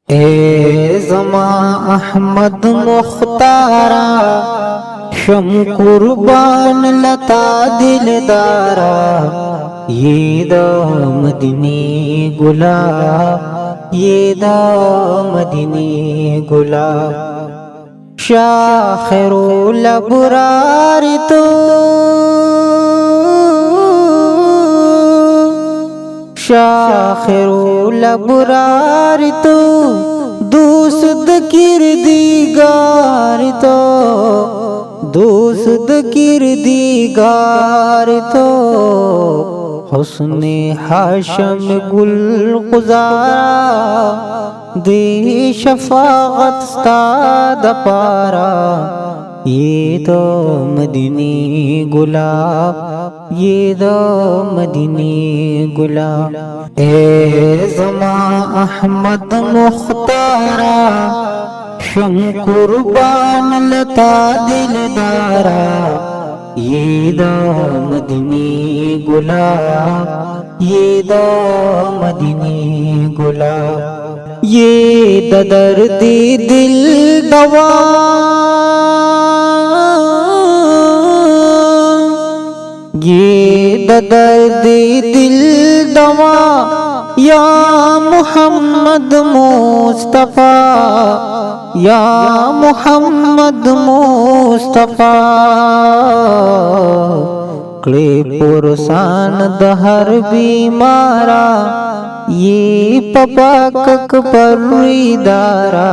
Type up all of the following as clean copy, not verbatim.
اے زما احمد مختارا شم قربان لتا دلدارا یہ دا مدنی گلاب یہ دا مدنی گلاب شاخر الابرار تو شاخر الابرار تو دوست کردگار تو دوست کردگار تو حسن حاشم گل گزارا دی شفاعت استاد پارا یہ تو مدنی گلاب یہ تو مدنی گلاب اے زما احمد مختارا شم قربان لتا دلدارا یہ دا مدنی گلاب یہ دا مدنی گلاب یہ دا درد دل دوا یہ دا درد دل دوا یا محمد مصطفیٰ یا محمد مصطفیٰ کڑے پرسان دہر بیمارا یہ پپاکک پرویدارا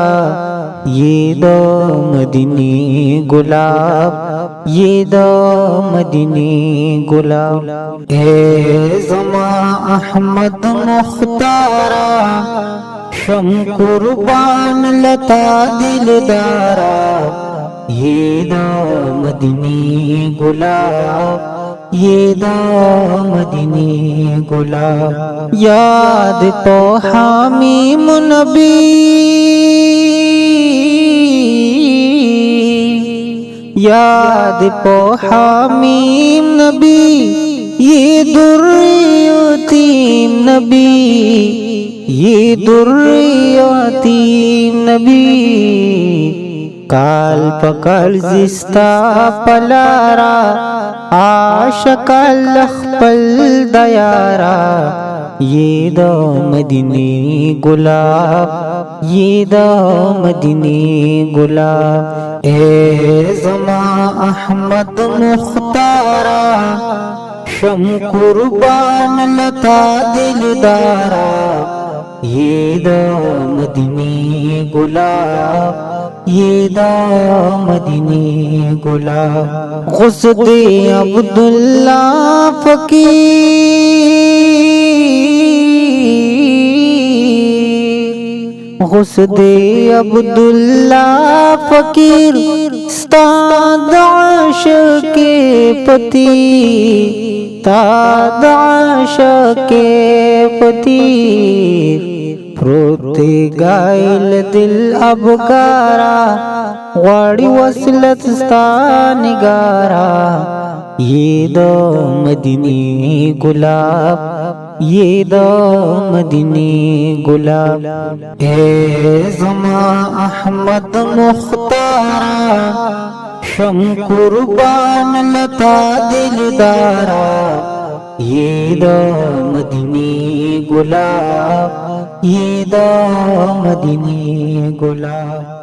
یہ دو مدنی گلاب یہ دو مدنی گلاب اے زما احمد مختارا شم قربان لتا دلدارا یہ دا مدنی گلاب یہ دا مدنی گلاب یاد تو حامیم نبی یاد پو حامیم نبی یہ در یتیم نبی یہ در یتیم نبی کال پکل زستا پلارا عاشق لخپل دیارا یہ دا مدنی گلاب یہ دا مدنی گلاب اے زما احمد مختارا شم قربان لتا دلدارا یہ دا مدنی گلاب یہ دا مدنی گلاب غصد عبداللہ فقیر غصد عبداللہ فقیر استاد عاشق پتی تاد عاشق پتی پروتے گائل دل ابگارا غاڑی وصلت ستانگارا یہ دو مدنی گلاب یہ دو مدنی گلاب اے زما احمد مختارا شم قربان لتا دلدارا یہ دا مدنی گلاب یہ دا مدنی گلاب